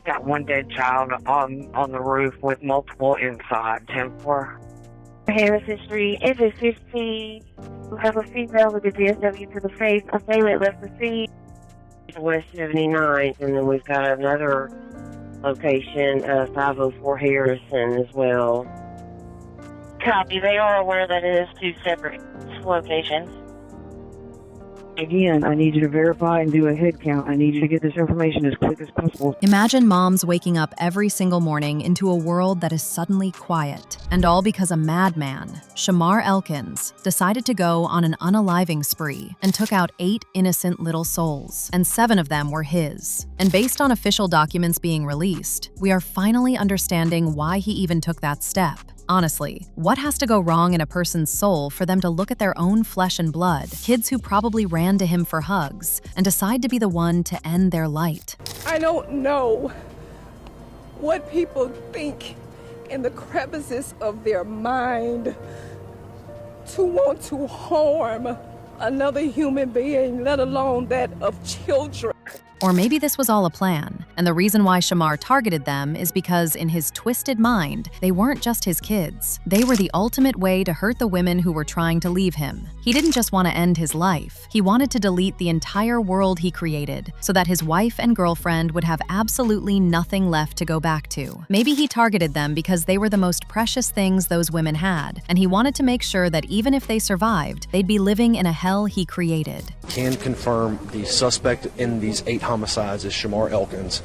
got one dead child on the roof with multiple inside. 10-4. Harrison Street, exit 15. We have a female with a DSW to the face. Assailant left the scene. West 79th, and then we've got another location, 504 Harrison as well. Copy. They are aware that it is two separate locations. Again, I need you to verify and do a head count. I need you to get this information as quick as possible. Imagine moms waking up every single morning into a world that is suddenly quiet. And all because a madman, Shamar Elkins, decided to go on an unaliving spree and took out 8 innocent little souls, and 7 of them were his. And based on official documents being released, we are finally understanding why he even took that step. Honestly, what has to go wrong in a person's soul for them to look at their own flesh and blood, kids who probably ran to him for hugs, and decide to be the one to end their light? I don't know what people think in the crevices of their mind to want to harm another human being, let alone that of children. Or maybe this was all a plan, and the reason why Shamar targeted them is because in his twisted mind, they weren't just his kids. They were the ultimate way to hurt the women who were trying to leave him. He didn't just want to end his life. He wanted to delete the entire world he created so that his wife and girlfriend would have absolutely nothing left to go back to. Maybe he targeted them because they were the most precious things those women had, and he wanted to make sure that even if they survived, they'd be living in a hell he created. Can confirm the suspect in these 8 homicides is Shamar Elkins.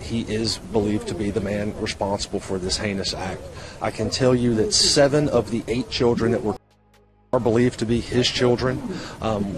He is believed to be the man responsible for this heinous act. I can tell you that 7 of the 8 children that were are believed to be his children.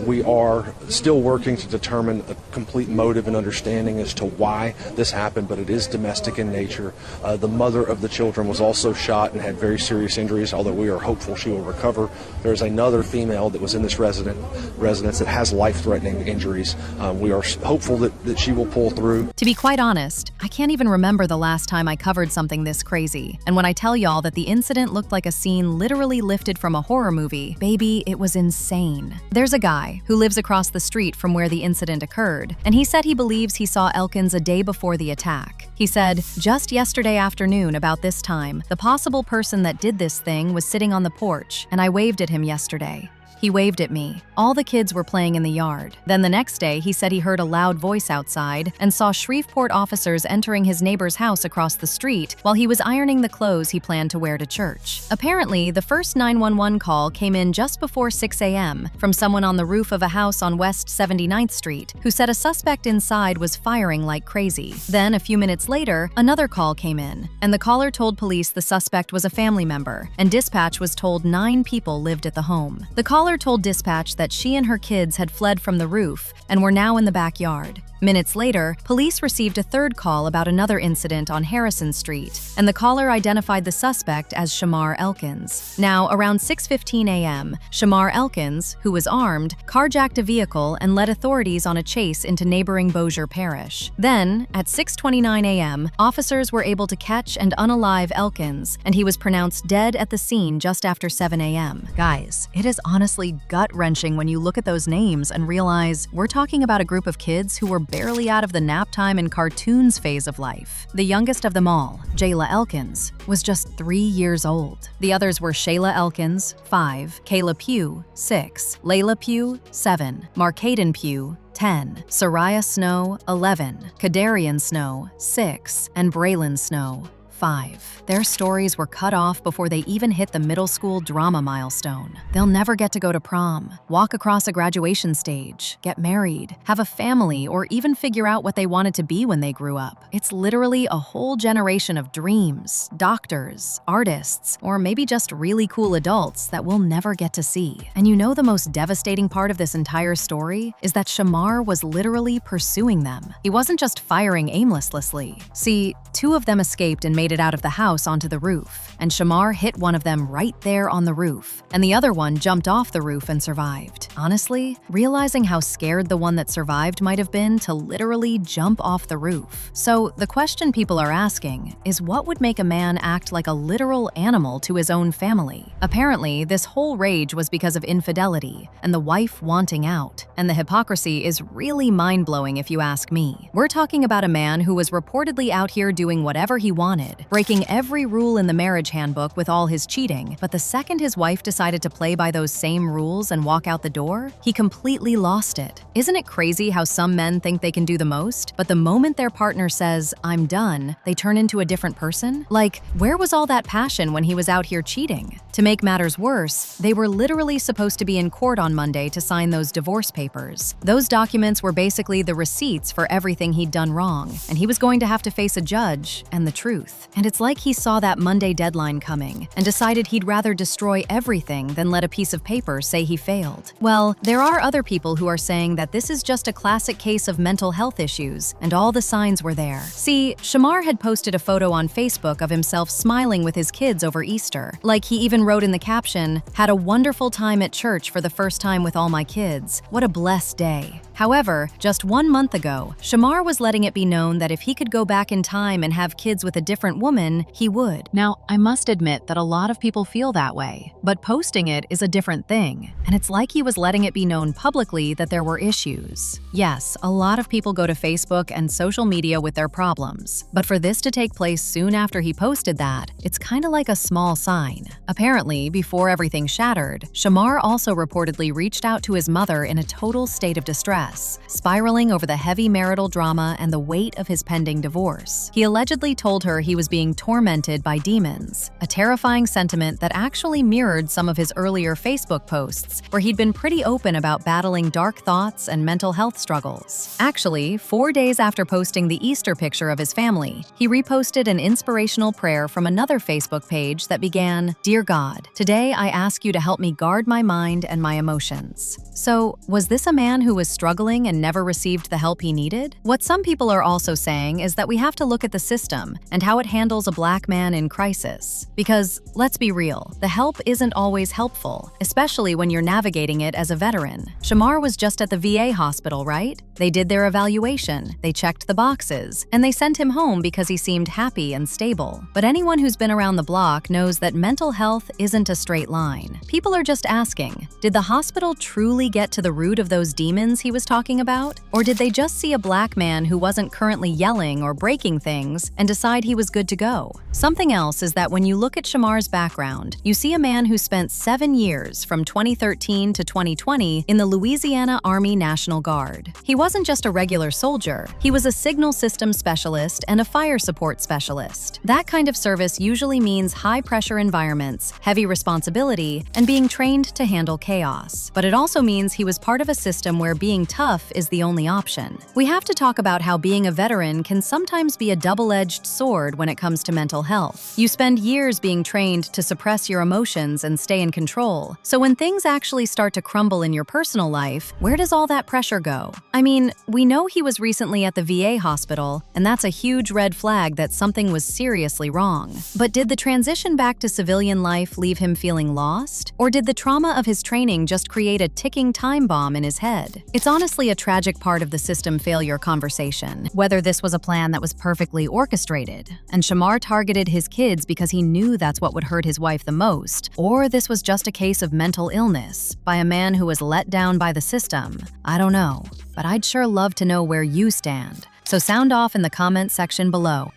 We are still working to determine a complete motive and understanding as to why this happened, but it is domestic in nature. The mother of the children was also shot and had very serious injuries, although we are hopeful she will recover. There's another female that was in this residence that has life-threatening injuries. We are hopeful that she will pull through. To be quite honest, I can't even remember the last time I covered something this crazy. And when I tell y'all that the incident looked like a scene literally lifted from a horror movie, baby, it was insane. There's a guy who lives across the street from where the incident occurred, and he said he believes he saw Elkins a day before the attack. He said, "Just yesterday afternoon about this time, the possible person that did this thing was sitting on the porch, and I waved at him yesterday. He waved at me. All the kids were playing in the yard. Then the next day, he said he heard a loud voice outside and saw Shreveport officers entering his neighbor's house across the street while he was ironing the clothes he planned to wear to church." Apparently, the first 911 call came in just before 6 a.m. from someone on the roof of a house on West 79th Street who said a suspect inside was firing like crazy. Then, a few minutes later, another call came in, and the caller told police the suspect was a family member, and dispatch was told 9 people lived at the home. The caller told dispatch that she and her kids had fled from the roof and were now in the backyard. Minutes later, police received a third call about another incident on Harrison Street, and the caller identified the suspect as Shamar Elkins. Now, around 6:15 a.m., Shamar Elkins, who was armed, carjacked a vehicle and led authorities on a chase into neighboring Bossier Parish. Then, at 6:29 a.m., officers were able to catch and unalive Elkins, and he was pronounced dead at the scene just after 7 a.m. Guys, it is honestly gut-wrenching when you look at those names and realize we're talking about a group of kids who were barely out of the nap time and cartoons phase of life. The youngest of them all, Jayla Elkins, was just 3 years old. The others were Shayla Elkins, 5, Kayla Pugh, 6, Layla Pugh, 7, Markaden Pugh, 10, Soraya Snow, 11, Kadarian Snow, 6, and Braylon Snow, 5. Their stories were cut off before they even hit the middle school drama milestone. They'll never get to go to prom, walk across a graduation stage, get married, have a family, or even figure out what they wanted to be when they grew up. It's literally a whole generation of dreams, doctors, artists, or maybe just really cool adults that we'll never get to see. And you know the most devastating part of this entire story is that Shamar was literally pursuing them. He wasn't just firing aimlessly. See, 2 of them escaped and made escalated out of the house onto the roof, and Shamar hit one of them right there on the roof, and the other one jumped off the roof and survived. Honestly, realizing how scared the one that survived might have been to literally jump off the roof. So the question people are asking is, what would make a man act like a literal animal to his own family? Apparently, this whole rage was because of infidelity and the wife wanting out, and the hypocrisy is really mind-blowing if you ask me. We're talking about a man who was reportedly out here doing whatever he wanted, breaking every rule in the marriage handbook with all his cheating, but the second his wife decided to play by those same rules and walk out the door, he completely lost it. Isn't it crazy how some men think they can do the most, but the moment their partner says, "I'm done," they turn into a different person? Like, where was all that passion when he was out here cheating? To make matters worse, they were literally supposed to be in court on Monday to sign those divorce papers. Those documents were basically the receipts for everything he'd done wrong, and he was going to have to face a judge and the truth. And it's like he saw that Monday deadline coming and decided he'd rather destroy everything than let a piece of paper say he failed. Well, there are other people who are saying that this is just a classic case of mental health issues, and all the signs were there. See, Shamar had posted a photo on Facebook of himself smiling with his kids over Easter. Like, he even wrote in the caption, "Had a wonderful time at church for the first time with all my kids. What a blessed day." However, just 1 month ago, Shamar was letting it be known that if he could go back in time and have kids with a different woman, he would. Now, I must admit that a lot of people feel that way, but posting it is a different thing, and it's like he was letting it be known publicly that there were issues. Yes, a lot of people go to Facebook and social media with their problems, but for this to take place soon after he posted that, it's kinda like a small sign. Apparently, before everything shattered, Shamar also reportedly reached out to his mother in a total state of distress, spiraling over the heavy marital drama and the weight of his pending divorce. He allegedly told her he was being tormented by demons, a terrifying sentiment that actually mirrored some of his earlier Facebook posts, where he'd been pretty open about battling dark thoughts and mental health struggles. Actually, 4 days after posting the Easter picture of his family, he reposted an inspirational prayer from another Facebook page that began, "Dear God, today I ask you to help me guard my mind and my emotions." So, was this a man who was struggling and never received the help he needed? What some people are also saying is that we have to look at the system and how it handles a black man in crisis. Because, let's be real, the help isn't always helpful, especially when you're navigating it as a veteran. Shamar was just at the VA hospital, right? They did their evaluation, they checked the boxes, and they sent him home because he seemed happy and stable. But anyone who's been around the block knows that mental health isn't a straight line. People are just asking, did the hospital truly get to the root of those demons he was talking about? Or did they just see a black man who wasn't currently yelling or breaking things and decide he was good to go? Something else is that when you look at Shamar's background, you see a man who spent 7 years from 2013 to 2020 in the Louisiana Army National Guard. He wasn't just a regular soldier, he was a signal system specialist and a fire support specialist. That kind of service usually means high-pressure environments, heavy responsibility, and being trained to handle chaos. But it also means he was part of a system where being tough is the only option. We have to talk about how being a veteran can sometimes be a double-edged sword when it comes to mental health. You spend years being trained to suppress your emotions and stay in control. So when things actually start to crumble in your personal life, where does all that pressure go? I mean, we know he was recently at the VA hospital, and that's a huge red flag that something was seriously wrong. But did the transition back to civilian life leave him feeling lost? Or did the trauma of his training just create a ticking time bomb in his head? It's honestly a tragic part of the system failure conversation, whether this was a plan that was perfectly orchestrated, and Shamar targeted his kids because he knew that's what would hurt his wife the most, or this was just a case of mental illness by a man who was let down by the system. I don't know, but I'd sure love to know where you stand. So sound off in the comments section below.